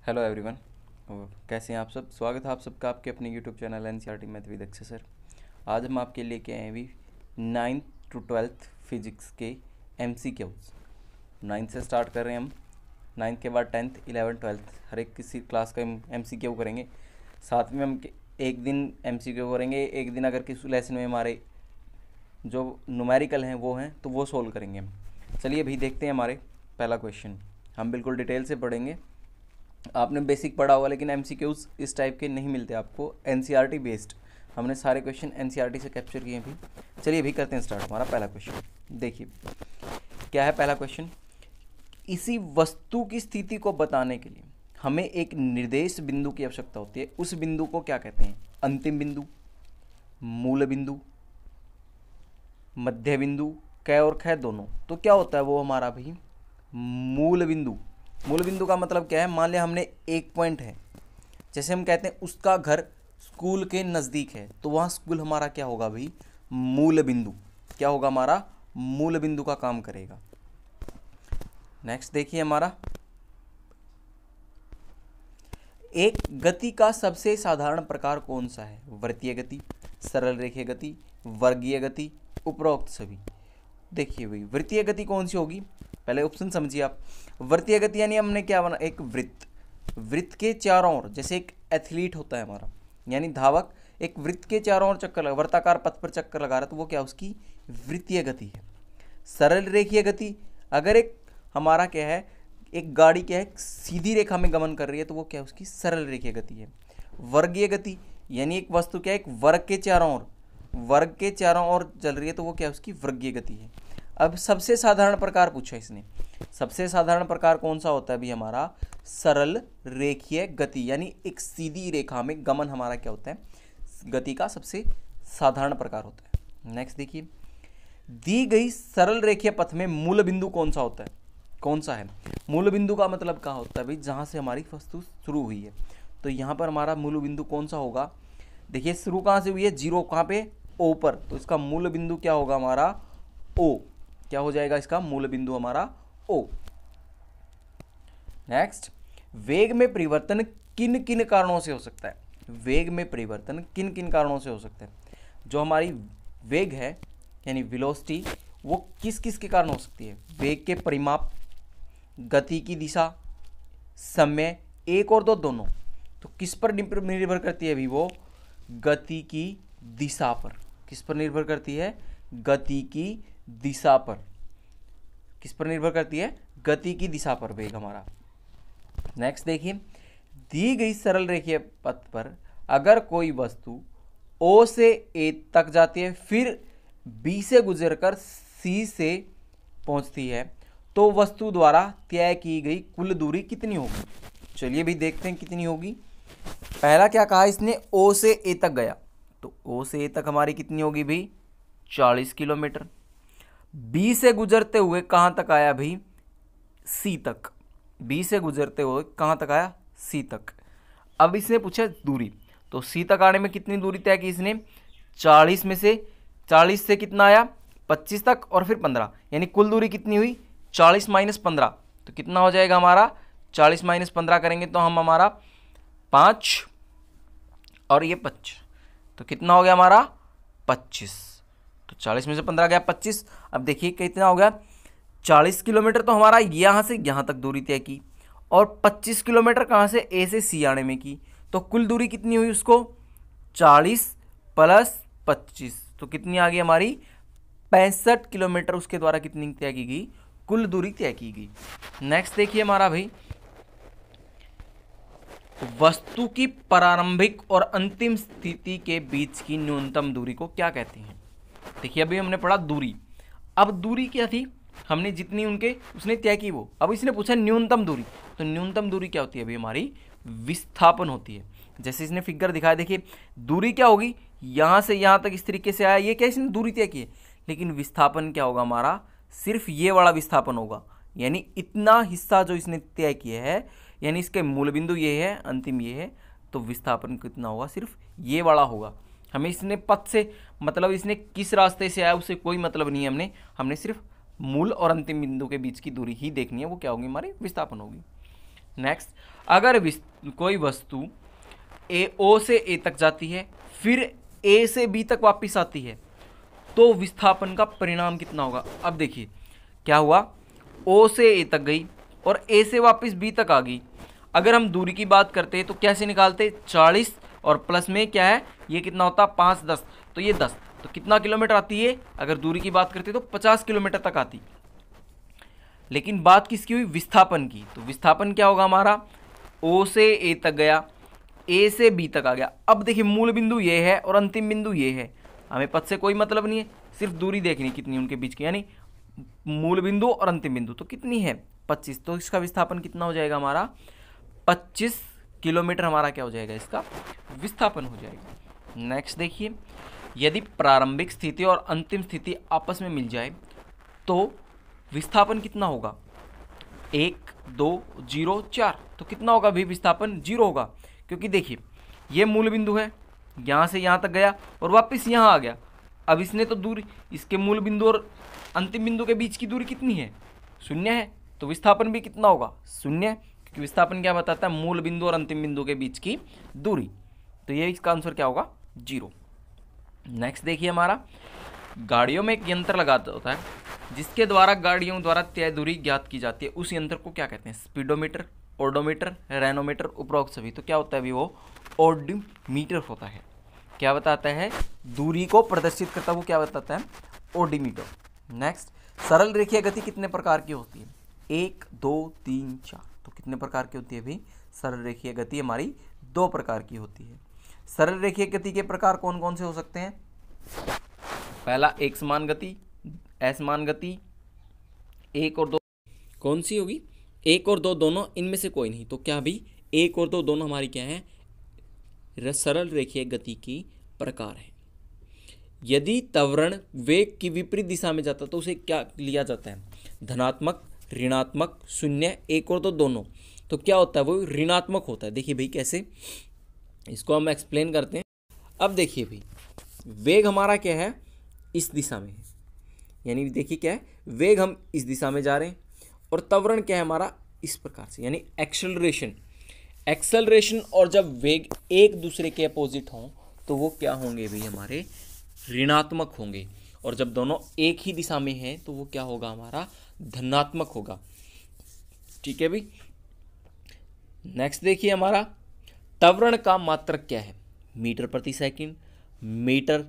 Hello everyone. कैसे हैं आप सब। स्वागत है आप सबका आपके अपने YouTube channel NCERT math with Akshay sir. आज हम आपके लेके आए हैं भी 9th to 12th फिजिक्स के MCQs। 9th से स्टार्ट कर रहे हैं हम, 9th के बाद 10th 11th 12th हर एक किसी क्लास का MCQ करेंगे। साथ में हम एक दिन MCQ करेंगे, एक दिन अगर किसी लेसन में हमारे जो न्यूमेरिकल हैं वो हैं तो वो सोल्व करेंगे हम। चलिए अभी देखते हैं हमारे पहला क्वेश्चन। हम बिल्कुल डिटेल से पढ़ेंगे। आपने बेसिक पढ़ा होगा लेकिन MCQs इस टाइप के नहीं मिलते आपको, NCERT बेस्ड। हमने सारे क्वेश्चन NCERT से कैप्चर किए भी। चलिए अभी करते हैं स्टार्ट हमारा पहला क्वेश्चन। देखिए क्या है पहला क्वेश्चन। इसी वस्तु की स्थिति को बताने के लिए हमें एक निर्देश बिंदु की आवश्यकता होती है। उस बिंदु को क्या कहते हैं? अंतिम बिंदु, मूल बिंदु, मध्य बिंदु, क और ख दोनों। तो क्या होता है वो हमारा भाई मूल बिंदु। मूल बिंदु का मतलब क्या है? मान लिया हमने एक पॉइंट है, जैसे हम कहते हैं उसका घर स्कूल के नज़दीक है, तो वहाँ स्कूल हमारा क्या होगा भाई? मूल बिंदु। क्या होगा हमारा? मूल बिंदु का काम करेगा। नेक्स्ट देखिए हमारा, एक गति का सबसे साधारण प्रकार कौन सा है? वृत्तीय गति, सरल रेखीय गति, वर्गीय गति, उपरोक्त सभी। देखिए भाई वृत्तीय गति कौन सी होगी? पहले ऑप्शन समझिए आप। वृत्तीय गति यानी हमने क्या बना, एक वृत्त के चारों ओर, जैसे एक एथलीट होता है हमारा यानी धावक, एक वृत्त के चारों ओर चक्कर लगा, वृत्ताकार पथ पर चक्कर लगा रहा है, तो वो क्या उसकी वृत्तीय गति है। सरल रेखीय गति, अगर एक हमारा क्या है, एक गाड़ी क्या है सीधी रेखा में गमन कर रही है, तो वो क्या उसकी सरल रेखीय गति है। वर्गीय गति यानी एक वस्तु क्या है एक वर्ग के चारों ओर चल रही है, तो वो क्या उसकी वर्गीय गति है। अब सबसे साधारण प्रकार पूछा इसने। सबसे साधारण प्रकार कौन सा होता है भी? हमारा सरल रेखीय गति, यानी एक सीधी रेखा में गमन हमारा क्या होता है? गति का सबसे साधारण प्रकार होता है। नेक्स्ट देखिए, दी गई सरल रेखीय पथ में मूल बिंदु कौन सा होता है? कौन सा है मूल बिंदु? का मतलब क्या होता है भाई? जहाँ से हमारी वस्तु शुरू हुई है, तो यहाँ पर हमारा मूल बिंदु कौन सा होगा? देखिए शुरू कहाँ से हुई है? जीरो कहाँ पे? ओ पर, तो इसका मूल बिंदु क्या होगा हमारा? ओ। क्या हो जाएगा इसका मूल बिंदु हमारा? ओ। नेक्स्ट, वेग में परिवर्तन किन किन कारणों से हो सकता है? वेग में परिवर्तन किन किन कारणों से हो सकता है? जो हमारी वेग है यानी वेलोसिटी, वो किस किस के कारण हो सकती है? वेग के परिमाप, गति की दिशा, समय, एक और दो दोनों। तो किस पर निर्भर करती है अभी? वो गति की दिशा पर। किस पर निर्भर करती है? गति की दिशा पर। किस पर निर्भर करती है? गति की दिशा पर वेग हमारा। नेक्स्ट देखिए, दी गई सरल रेखीय पथ पर अगर कोई वस्तु O से A तक जाती है, फिर B से गुजरकर C से पहुंचती है, तो वस्तु द्वारा तय की गई कुल दूरी कितनी होगी? चलिए भी देखते हैं कितनी होगी। पहला क्या कहा इसने? O से A तक गया, तो O से A तक हमारी कितनी होगी भाई? 40 किलोमीटर। B से गुजरते हुए कहाँ तक आया भाई? C तक। B से गुजरते हुए कहाँ तक आया? C तक। अब इसने पूछा दूरी, तो C तक आने में कितनी दूरी तय की इसने? 40 में से 40 से कितना आया? 25 तक और फिर 15, यानी कुल दूरी कितनी हुई? 40 माइनस 15, तो कितना हो जाएगा हमारा? 40 माइनस 15 करेंगे तो हम हमारा 5 और ये 5, तो कितना हो गया हमारा? 25। तो 40 में से 15 गया 25। अब देखिए कितना हो गया? 40 किलोमीटर तो हमारा यहाँ से यहाँ तक दूरी तय की, और 25 किलोमीटर कहाँ से? A से C आने में की, तो कुल दूरी कितनी हुई उसको? 40 प्लस 25, तो कितनी आ गई हमारी? 65 किलोमीटर उसके द्वारा कितनी तय की गई? कुल दूरी तय की गई। नेक्स्ट देखिए हमारा भाई, वस्तु की प्रारंभिक और अंतिम स्थिति के बीच की न्यूनतम दूरी को क्या कहते हैं? देखिए अभी हमने पढ़ा दूरी। अब दूरी क्या थी? हमने जितनी उसने तय की वो। अब इसने पूछा न्यूनतम दूरी, तो न्यूनतम दूरी क्या होती है अभी? हमारी विस्थापन होती है। जैसे इसने फिगर दिखाया, देखिए दूरी क्या होगी? यहाँ से यहाँ तक इस तरीके से आया, ये क्या इसने दूरी तय की है, लेकिन विस्थापन क्या होगा हमारा? सिर्फ ये वाला विस्थापन होगा, यानी इतना हिस्सा जो इसने तय किया है, यानी इसके मूल बिंदु ये है, अंतिम ये है, तो विस्थापन कितना होगा? सिर्फ ये वाला होगा। हमें इसने पथ से मतलब इसने किस रास्ते से आया उससे कोई मतलब नहीं है। हमने सिर्फ मूल और अंतिम बिंदु के बीच की दूरी ही देखनी है, वो क्या होगी? हमारी विस्थापन होगी। नेक्स्ट, अगर कोई वस्तु ओ से ए तक जाती है फिर ए से बी तक वापस आती है तो विस्थापन का परिणाम कितना होगा। अब देखिए क्या हुआ, ओ से ए तक गई और ए से वापस बी तक आ गई। अगर हम दूरी की बात करते तो कैसे निकालते, 40 और प्लस में क्या है ये कितना होता, 5 10, तो ये 10, तो कितना किलोमीटर आती है। अगर दूरी की बात करते तो 50 किलोमीटर तक आती। लेकिन बात किसकी हुई, विस्थापन की। तो विस्थापन क्या होगा हमारा, ओ से ए तक गया, ए से बी तक आ गया। अब देखिए मूल बिंदु ये है और अंतिम बिंदु ये है, हमें पथ से कोई मतलब नहीं है, सिर्फ दूरी देखनी कितनी उनके बीच की, यानी मूल बिंदु और अंतिम बिंदु तो कितनी है 25। तो इसका विस्थापन कितना हो जाएगा हमारा 25 किलोमीटर हमारा क्या हो जाएगा, इसका विस्थापन हो जाएगा। नेक्स्ट देखिए, यदि प्रारंभिक स्थिति और अंतिम स्थिति आपस में मिल जाए तो विस्थापन कितना होगा, 1 2 0 4, तो कितना होगा भी विस्थापन 0 होगा। क्योंकि देखिए ये मूल बिंदु है, यहाँ से यहाँ तक गया और वापस यहाँ आ गया। अब इसने तो दूरी, इसके मूल बिंदु और अंतिम बिंदु के बीच की दूरी कितनी है, 0 है, तो विस्थापन भी कितना होगा 0, क्योंकि विस्थापन क्या बताता है, मूल बिंदु और अंतिम बिंदु के बीच की दूरी। तो ये इसका आंसर क्या होगा 0। नेक्स्ट देखिए हमारा, गाड़ियों में एक यंत्र लगा होता है जिसके द्वारा गाड़ियों द्वारा तय दूरी ज्ञात की जाती है। उस यंत्र को क्या कहते हैं, स्पीडोमीटर, ओडोमीटर, रेनोमीटर, उपरोक्त सभी। तो क्या होता है अभी वो ओडोमीटर होता है। क्या बताता है, दूरी को प्रदर्शित करता है, वो क्या बताता है, ओडोमीटर। नेक्स्ट, सरल रेखीय गति कितने प्रकार की होती है, 1 2 3 4, तो कितने प्रकार की होती है भी, सरल रेखीय गति हमारी 2 प्रकार की होती है। सरल रेखीय गति के प्रकार कौन कौन से हो सकते हैं, पहला एक समान गति, असमान गति, 1 और 2 कौन सी होगी, 1 और 2 दोनों, इनमें से कोई नहीं। तो क्या भी 1 और 2 दोनों हमारी क्या है, सरल रेखीय गति की प्रकार है। यदि त्वरण वेग की विपरीत दिशा में जाता तो उसे क्या लिया जाता है, धनात्मक, ऋणात्मक, 0, 1 और 2 दोनों। तो क्या होता है वो ऋणात्मक होता है। देखिए भाई कैसे, इसको हम एक्सप्लेन करते हैं। अब देखिए भाई, वेग हमारा क्या है, इस दिशा में है, यानी देखिए क्या है, वेग हम इस दिशा में जा रहे हैं और त्वरण क्या है हमारा इस प्रकार से, यानी एक्सेलरेशन। एक्सेलरेशन और जब वेग एक दूसरे के अपोजिट हों तो वो क्या होंगे भाई, हमारे ऋणात्मक होंगे। और जब दोनों एक ही दिशा में हैं तो वो क्या होगा, हमारा धनात्मक होगा। ठीक है भाई। नेक्स्ट देखिए हमारा, त्वरण का मात्रक क्या है, मीटर प्रति सेकंड, मीटर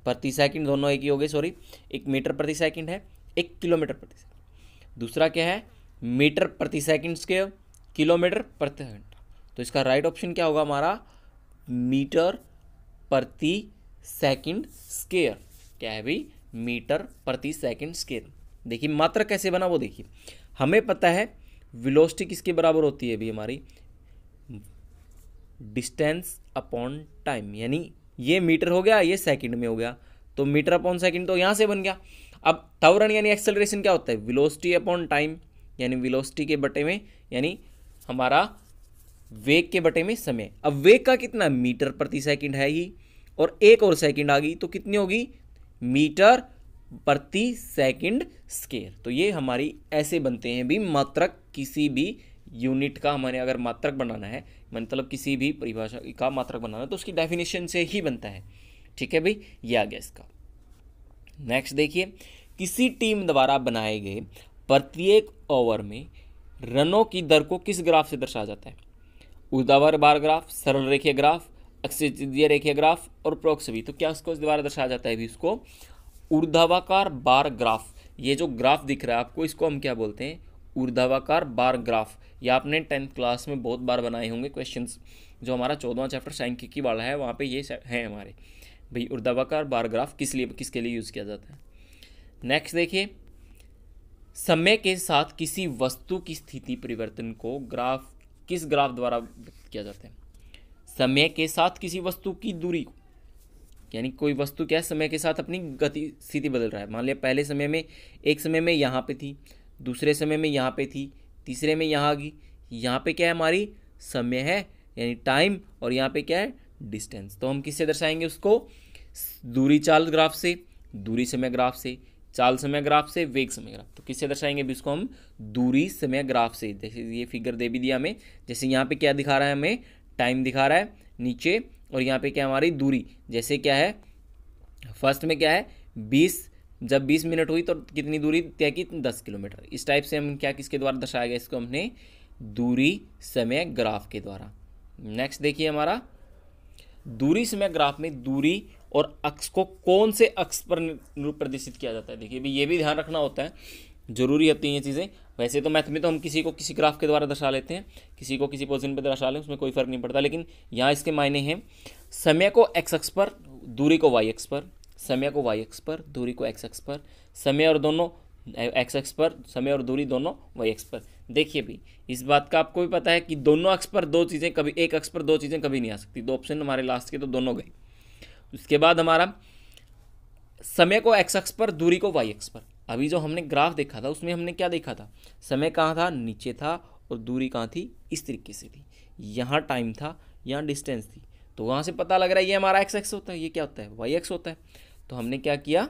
प्रति सेकंड दोनों एक ही हो गए, सॉरी, एक मीटर प्रति सेकंड है, एक किलोमीटर प्रति सेकंड। दूसरा क्या है, मीटर प्रति सेकंड स्क्वायर, किलोमीटर प्रति घंटा। तो इसका राइट ऑप्शन क्या होगा हमारा, मीटर प्रति सेकंड स्क्वायर। क्या है भाई, मीटर प्रति सेकंड स्क्वायर। देखिए मात्रक कैसे बना वो देखिए, हमें पता है वेलोसिटी किसके बराबर होती है भी, हमारी डिस्टेंस अपॉन टाइम, यानी ये मीटर हो गया, ये सेकंड में हो गया, तो मीटर अपॉन सेकंड तो यहाँ से बन गया। अब त्वरण यानी एक्सेलरेशन क्या होता है, वेलोसिटी अपॉन टाइम, यानी वेलोसिटी के बटे में, यानी हमारा वेग के बटे में समय। अब वेग का कितना, मीटर प्रति सेकंड है ही, और एक और सेकंड आ गई तो कितनी होगी, मीटर प्रति सेकंड स्क्वायर। तो ये हमारी ऐसे बनते हैं भी मात्रक, किसी भी यूनिट का हमारे अगर मात्रक बनाना है, मतलब किसी भी परिभाषा का मात्रक बनाना है तो उसकी डेफिनेशन से ही बनता है। ठीक है भाई, ये आ गया इसका। नेक्स्ट देखिए, किसी टीम द्वारा बनाए गए प्रत्येक ओवर में रनों की दर को किस ग्राफ से दर्शाया जाता है, ऊर्ध्वाधर बार ग्राफ, सरल रेखीय ग्राफ, अक्षैतिज रेखीय ग्राफ और उपरोक्त सभी। तो क्या उसको इस द्वारा दर्शाया जाता है भी, उसको ऊर्ध्वाधर बार ग्राफ। ये जो ग्राफ दिख रहा है आपको, इसको हम क्या बोलते हैं, ऊर्ध्वाधर बार ग्राफ। ये आपने 10th क्लास में बहुत बार बनाए होंगे क्वेश्चंस, जो हमारा 14वां चैप्टर सांख्यिकी वाला है वहाँ पे ये है हमारे भाई, ऊर्ध्वाधर बार ग्राफ किसके लिए यूज़ किया जाता है। नेक्स्ट देखिए, समय के साथ किसी वस्तु की स्थिति परिवर्तन को किस ग्राफ द्वारा व्यक्त किया जाता है, समय के साथ किसी वस्तु की दूरी को, यानी कोई वस्तु क्या है, समय के साथ अपनी गति स्थिति बदल रहा है। मान लिया पहले समय में, एक समय में यहाँ पे थी, दूसरे समय में यहाँ पे थी, तीसरे में यहाँ आ गई, यहाँ पे क्या है हमारी समय है यानी टाइम, और यहाँ पे क्या है डिस्टेंस। तो हम किससे दर्शाएंगे उसको, दूरी चाल ग्राफ से, दूरी समय ग्राफ से, चाल समय ग्राफ से, वेग समय ग्राफ। तो किससे दर्शाएंगे अभी इसको हम? दूरी समय ग्राफ से। जैसे ये फिगर दे भी दिया हमें, जैसे यहाँ पे क्या दिखा रहा है हमें? टाइम दिखा रहा है नीचे, और यहाँ पे क्या हमारी दूरी, जैसे क्या है फर्स्ट में क्या है 20, जब 20 मिनट हुई तो कितनी दूरी तय की? 10 किलोमीटर। इस टाइप से हम क्या किसके द्वारा दर्शाया गया इसको? हमने दूरी समय ग्राफ के द्वारा। नेक्स्ट देखिए हमारा दूरी समय ग्राफ में दूरी और अक्ष को कौन से अक्ष पर प्रदर्शित किया जाता है? देखिए भी ये भी ध्यान रखना होता है, जरूरी होती हैं ये चीज़ें। वैसे तो मैथ में तो हम किसी को किसी ग्राफ के द्वारा दर्शा लेते हैं, किसी को किसी पोजीशन पर दर्शा लें, उसमें कोई फर्क नहीं पड़ता, लेकिन यहाँ इसके मायने हैं समय को एक्स अक्ष पर, दूरी को वाई अक्ष पर, समय को वाई अक्ष पर, दूरी को एक्स अक्ष पर, समय और दोनों एक्स अक्ष पर, समय और दूरी दोनों वाई अक्ष पर। देखिए भी इस बात का आपको भी पता है कि दोनों अक्ष पर दो चीज़ें कभी, एक अक्ष पर दो चीज़ें कभी नहीं आ सकती। दो ऑप्शन हमारे लास्ट के तो दोनों गए। उसके बाद हमारा समय को एक्स अक्ष पर, दूरी को वाई अक्ष पर। अभी जो हमने ग्राफ देखा था उसमें हमने क्या देखा था? समय कहाँ था? नीचे था, और दूरी कहाँ थी? इस तरीके से थी। यहाँ टाइम था, यहाँ डिस्टेंस थी। तो वहाँ से पता लग रहा है ये हमारा एक्स अक्ष होता है, ये क्या होता है? वाई अक्ष होता है। तो हमने क्या किया,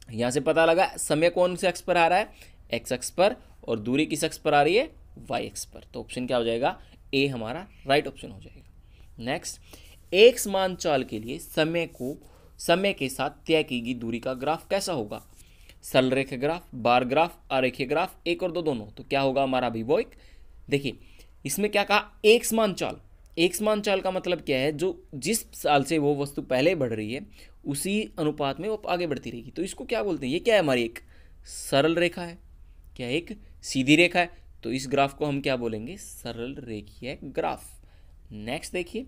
यहाँ से पता लगा समय कौन से अक्ष पर आ रहा है? एक्स अक्ष पर, और दूरी किस अक्ष पर आ रही है? वाई अक्ष पर। तो ऑप्शन क्या हो जाएगा? ए हमारा राइट ऑप्शन हो जाएगा। नेक्स्ट, एक समान चाल के लिए समय के साथ तय की गई दूरी का ग्राफ कैसा होगा? सरल रेखा ग्राफ, बार ग्राफ, आरेखीय ग्राफ, एक और दो दोनों। तो क्या होगा हमारा भी वो एक? देखिए इसमें क्या कहा? एक समान चाल। एक समान चाल का मतलब क्या है? जो जिस साल से वो वस्तु पहले बढ़ रही है उसी अनुपात में वो आगे बढ़ती रहेगी। तो इसको क्या बोलते हैं? ये क्या है हमारी? एक सरल रेखा है। क्या? एक सीधी रेखा है। तो इस ग्राफ को हम क्या बोलेंगे? सरल रेखीय ग्राफ। नेक्स्ट देखिए,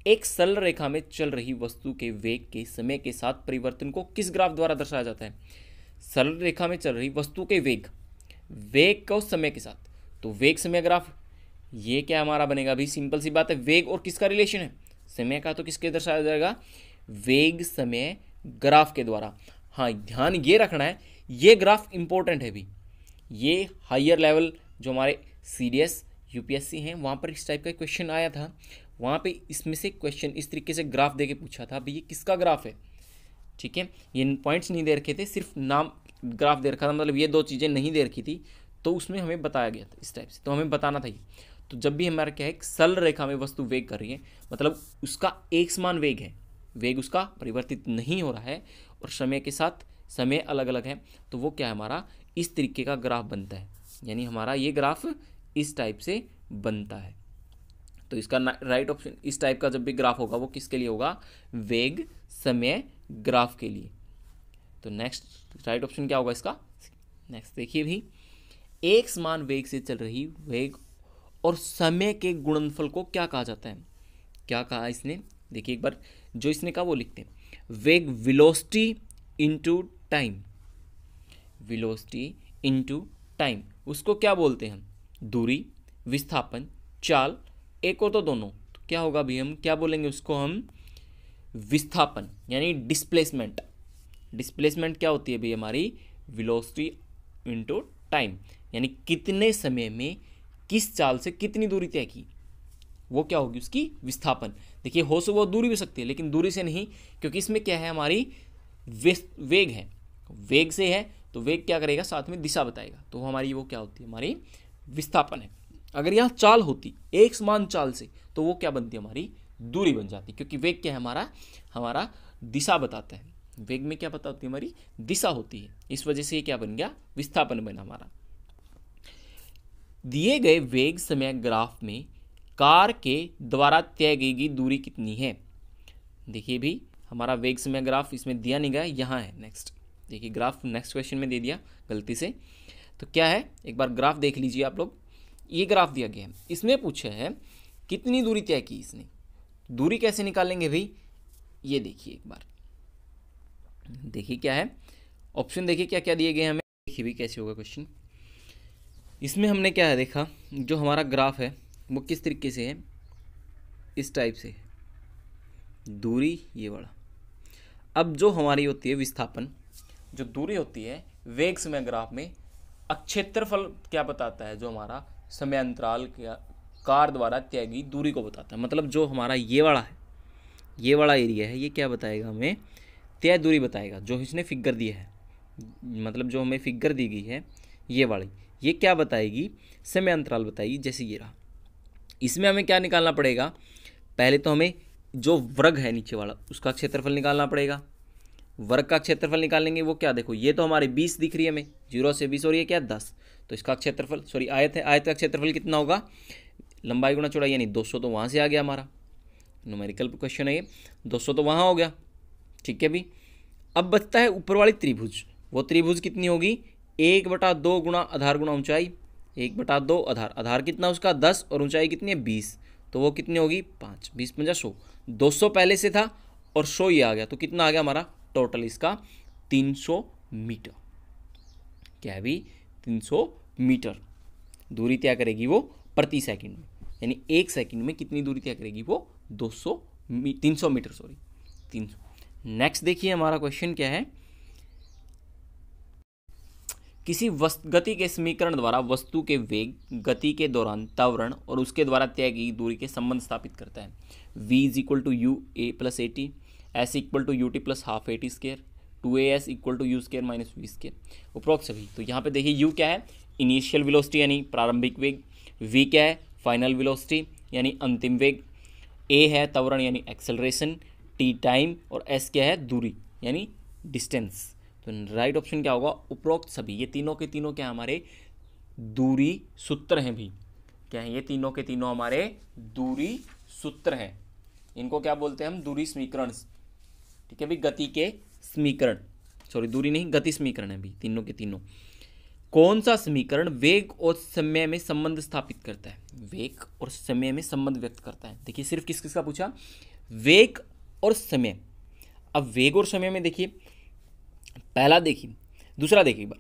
एक सरल रेखा में चल रही वस्तु के वेग के समय के साथ परिवर्तन को किस ग्राफ द्वारा दर्शाया जाता है? सरल रेखा में चल रही वस्तु के वेग को समय के साथ। तो वेग समय ग्राफ, ये क्या हमारा बनेगा? अभी सिंपल सी बात है, वेग और किसका रिलेशन है? समय का। तो किसके दर्शाया जाएगा? वेग समय ग्राफ के द्वारा। हाँ ध्यान ये रखना है, ये ग्राफ इंपॉर्टेंट है भी। ये हायर लेवल जो हमारे सीडीएस यूपीएससी हैं वहाँ पर इस टाइप का क्वेश्चन आया था। वहाँ पे इसमें से क्वेश्चन इस तरीके से ग्राफ देके पूछा था, भाई ये किसका ग्राफ है? ठीक है, ये पॉइंट्स नहीं दे रखे थे, सिर्फ नाम ग्राफ दे रखा था, मतलब ये दो चीज़ें नहीं दे रखी थी, तो उसमें हमें बताया गया था इस टाइप से। तो हमें बताना था ये। तो जब भी हमारा क्या है, सरल रेखा में वस्तु वेग कर रही है, मतलब उसका एक समान वेग है, वेग उसका परिवर्तित नहीं हो रहा है, और समय के साथ समय अलग अलग है, तो वो क्या है हमारा? इस तरीके का ग्राफ बनता है। यानी हमारा ये ग्राफ इस टाइप से बनता है। तो इसका राइट ऑप्शन, इस टाइप का जब भी ग्राफ होगा वो किसके लिए होगा? वेग समय ग्राफ के लिए। तो नेक्स्ट राइट ऑप्शन क्या होगा इसका? नेक्स्ट देखिए भी, एक समान वेग से चल रही वेग और समय के गुणनफल को क्या कहा जाता है? क्या कहा इसने? देखिए एक बार जो इसने कहा वो लिखते हैं, वेग velocity into time. Velocity into time, उसको क्या बोलते हैं हम? दूरी, विस्थापन, चाल, एक और तो दोनों। तो क्या होगा भी? हम क्या बोलेंगे उसको? हम विस्थापन यानी डिस्प्लेसमेंट। डिस्प्लेसमेंट क्या होती है भी हमारी? वेलोसिटी इनटू टाइम, यानी कितने समय में किस चाल से कितनी दूरी तय की, वो क्या होगी? उसकी विस्थापन। देखिए हो सके वो दूरी भी सकती है, लेकिन दूरी से नहीं, क्योंकि इसमें क्या है हमारी? वेग है, वेग से है, तो वेग क्या करेगा? साथ में दिशा बताएगा। तो हमारी वो क्या होती है? हमारी विस्थापन है। अगर यहाँ चाल होती एक समान चाल से, तो वो क्या बनती है? हमारी दूरी बन जाती, क्योंकि वेग क्या है हमारा दिशा बताता है। वेग में क्या पता होती है? हमारी दिशा होती है। इस वजह से ये क्या बन गया? विस्थापन बना हमारा। दिए गए वेग समय ग्राफ में कार के द्वारा तय गई दूरी कितनी है? देखिए भी हमारा वेग समय ग्राफ इसमें दिया नहीं गया, यहाँ है। नेक्स्ट देखिए ग्राफ नेक्स्ट क्वेश्चन में दे दिया गलती से। तो क्या है, एक बार ग्राफ देख लीजिए आप लोग। ये ग्राफ दिया गया है, इसमें पूछा है कितनी दूरी तय की इसने। दूरी कैसे निकालेंगे भाई? ये देखिए एक बार, देखिए क्या है ऑप्शन, देखिए क्या क्या दिए गए हमें। देखिए भी कैसे होगा क्वेश्चन। इसमें हमने क्या है देखा, जो हमारा ग्राफ है वो किस तरीके से है? इस टाइप से दूरी ये वाला। अब जो हमारी होती है विस्थापन, जो दूरी होती है वेग समय ग्राफ में, क्षेत्रफल क्या बताता है? जो हमारा समय अंतराल कार द्वारा तय गई दूरी को बताता है। मतलब जो हमारा ये वाला है, ये वाला एरिया है, ये क्या बताएगा हमें? तय दूरी बताएगा, जो इसने फिगर दिया है। मतलब जो हमें फिगर दी गई है ये वाली, ये क्या बताएगी, समय अंतराल बताएगी। जैसे ये रहा, इसमें हमें क्या निकालना पड़ेगा, पहले तो हमें जो वर्ग है नीचे वाला उसका क्षेत्रफल निकालना पड़ेगा। वर्ग का क्षेत्रफल निकालेंगे, वो क्या, देखो ये तो हमारे 20 दिख रही है हमें, 0 से 20 और ये क्या 10, तो इसका क्षेत्रफल, सॉरी आयत है, आयत का क्षेत्रफल कितना होगा, लंबाई गुणा चौड़ाई यानी 200, तो वहाँ से आ गया हमारा न्यूमेरिकल क्वेश्चन है ये, 200 तो वहाँ हो गया, ठीक है भी। अब बचता है ऊपर वाली त्रिभुज, वो त्रिभुज कितनी होगी, 1/2 गुणा आधार गुणा ऊंचाई, 1/2 आधार, आधार कितना उसका 10 और ऊंचाई कितनी है 20, तो वो कितनी होगी 5, 20 × 100, 200 पहले से था और 100 ये आ गया, तो कितना आ गया हमारा टोटल इसका 300 मीटर। क्या है भी 300 मीटर दूरी तय करेगी वो प्रति सेकंड में, यानी 1 सेकंड में कितनी दूरी तय करेगी वो 300 मीटर, सॉरी 300। नेक्स्ट देखिए हमारा क्वेश्चन क्या है, किसी गति के समीकरण द्वारा वस्तु के वेग, गति के दौरान त्वरण और उसके द्वारा तय की दूरी के संबंध स्थापित करता है। v = u + at, s = ut + ½ at², 2as = u² - v², उपरोक्त सभी। तो यहाँ पे देखिए u क्या है, इनिशियल वेलोसिटी यानी प्रारंभिक वेग, v क्या है, फाइनल वेलोसिटी यानी अंतिम वेग, a है त्वरण यानी एक्सेलरेशन, t टाइम और s क्या है दूरी यानी डिस्टेंस। तो राइट ऑप्शन क्या होगा, उपरोक्त सभी। ये तीनों के तीनों क्या हमारे दूरी सूत्र हैं भी, क्या है ये तीनों के तीनों हमारे दूरी सूत्र हैं, इनको क्या बोलते हैं हम, दूरी समीकरण, ठीक है भी, गति के समीकरण, सॉरी दूरी नहीं गति समीकरण है भी तीनों के तीनों। कौन सा समीकरण वेग और समय में संबंध स्थापित करता है, वेग और समय में संबंध व्यक्त करता है। देखिए सिर्फ किस किस का पूछा, वेग और समय। अब वेग और समय में देखिए पहला देखिए, दूसरा देखिए बार,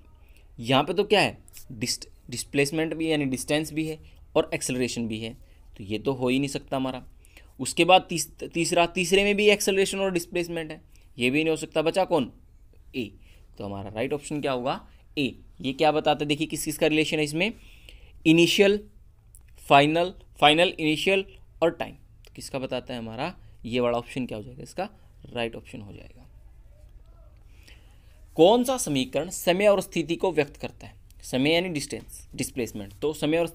यहाँ पे तो क्या है, डिस्प्लेसमेंट भी यानी डिस्टेंस भी है और एक्सेलरेशन भी है, तो ये तो हो ही नहीं सकता हमारा। उसके बाद तीसरे में भी एक्सेलरेशन और डिस्प्लेसमेंट है, ये भी नहीं हो सकता, बचा कौन, ए। तो हमारा राइट ऑप्शन क्या होगा, ए। ये क्या बताता है, देखिए किस किस का रिलेशन है इसमें, इनिशियल, फाइनल, फाइनल इनिशियल और टाइम, तो किसका बताता है हमारा, ये वाला ऑप्शन क्या हो जाएगा, इसका राइट ऑप्शन हो जाएगा। कौन सा समीकरण समय और स्थिति को व्यक्त करता है, समय यानी डिस्टेंस, डिस्प्लेसमेंट, तो समय और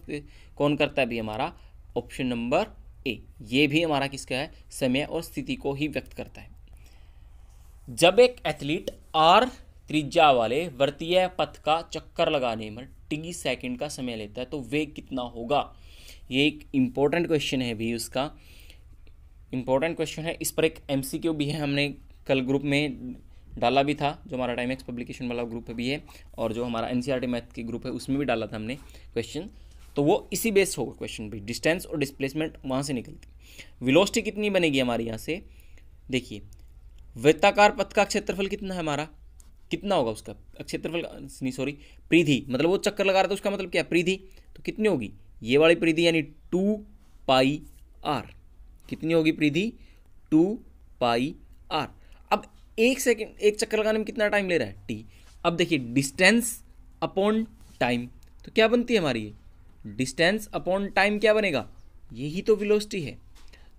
कौन करता है भी हमारा, ऑप्शन नंबर ए। ये भी हमारा किसका है, समय और स्थिति को ही व्यक्त करता है। जब एक एथलीट r त्रिज्या वाले वृत्तीय पथ का चक्कर लगाने में t सेकंड का समय लेता है तो वेग कितना होगा। ये एक इम्पोर्टेंट क्वेश्चन है भी, उसका इम्पोर्टेंट क्वेश्चन है, इस पर एक MCQ भी है, हमने कल ग्रुप में डाला भी था, जो हमारा टाइम एक्स पब्लिकेशन वाला ग्रुप भी है और जो हमारा NCERT मैथ के ग्रुप है उसमें भी डाला था हमने क्वेश्चन, तो वो इसी बेस होगा क्वेश्चन भी, डिस्टेंस और डिस्प्लेसमेंट वहाँ से निकलती। वेलोसिटी कितनी बनेगी हमारी यहाँ से, देखिए वृत्ताकार पथ का क्षेत्रफल कितना है हमारा, कितना होगा उसका क्षेत्रफल, नहीं सॉरी परिधि, मतलब वो चक्कर लगा रहा था उसका मतलब क्या, परिधि, तो कितनी होगी ये वाली परिधि यानी 2πr, कितनी होगी परिधि 2πr। अब 1 सेकंड, एक चक्कर लगाने में कितना टाइम ले रहा है t। अब देखिए डिस्टेंस अपॉन टाइम, तो क्या बनती है हमारी ये डिस्टेंस अपॉन टाइम, क्या बनेगा, यही तो वेलोसिटी है,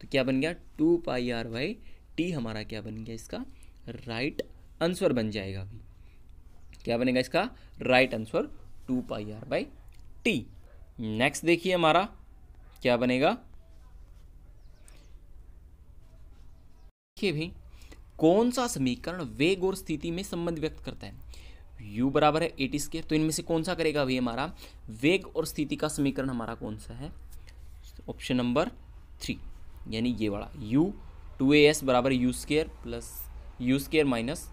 तो क्या बन गया 2πr/t, हमारा क्या बन गया, इसका राइट आंसर बन जाएगा अभी, क्या बनेगा इसका राइट आंसर 2πr/t। नेक्स्ट देखिए हमारा क्या बनेगा, देखिए भी कौन सा समीकरण वेग और स्थिति में संबंध व्यक्त करता है, u बराबर है at², तो इनमें से कौन सा करेगा अभी हमारा, वेग और स्थिति का समीकरण हमारा कौन सा है, ऑप्शन नंबर 3 यानी ये वाला u 2as बराबर u² plus u² minus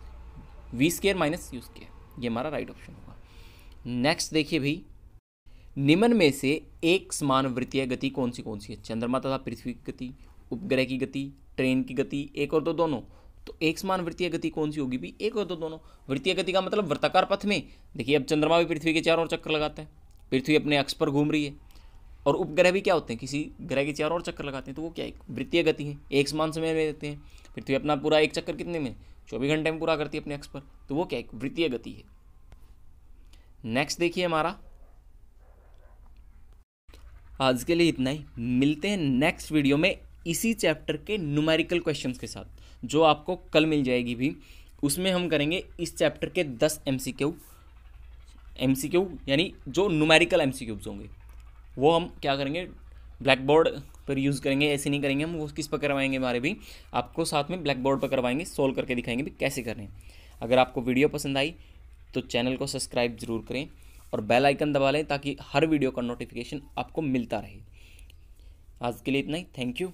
v² minus u², ये हमारा राइट ऑप्शन होगा। नेक्स्ट देखिए भाई, निम्न में से एक समान वृत्तीय गति कौन सी है, चंद्रमा तथा पृथ्वी की गति, उपग्रह की गति, ट्रेन की गति, एक और दो दोनों, तो एक समान वृत्तीय गति कौन सी होगी भी, एक और दो दोनों। वृत्तीय गति का मतलब वृत्ताकार पथ में, देखिए अब चंद्रमा भी पृथ्वी के चारों ओर चक्कर लगाता है, पृथ्वी अपने अक्ष पर घूम रही है, और उपग्रह भी क्या होते हैं, किसी ग्रह के चारों ओर चक्कर लगाते हैं, तो वो क्या एक वृत्तीय गति है, एक समान समय में देते हैं। पृथ्वी अपना पूरा एक चक्कर कितने में, 24 घंटे में पूरा करती है अपने अक्ष पर, तो वो क्या एक वृत्तीय गति है। नेक्स्ट देखिए हमारा, आज के लिए इतना ही, मिलते हैं नेक्स्ट वीडियो में इसी चैप्टर के न्यूमेरिकल क्वेश्चंस के साथ, जो आपको कल मिल जाएगी भी, उसमें हम करेंगे इस चैप्टर के 10 एमसीक्यू यानी जो न्यूमेरिकल एमसीक्यूज होंगे वो हम क्या करेंगे ब्लैक बोर्ड पर यूज़ करेंगे। ऐसे नहीं करेंगे हम, वो किस पर करवाएंगे हमारे भी, आपको साथ में ब्लैक बोर्ड पर करवाएंगे, सोल्व करके दिखाएंगे भी कैसे करने। अगर आपको वीडियो पसंद आई तो चैनल को सब्सक्राइब जरूर करें और बेल आइकन दबा लें ताकि हर वीडियो का नोटिफिकेशन आपको मिलता रहे। आज के लिए इतना ही, थैंक यू।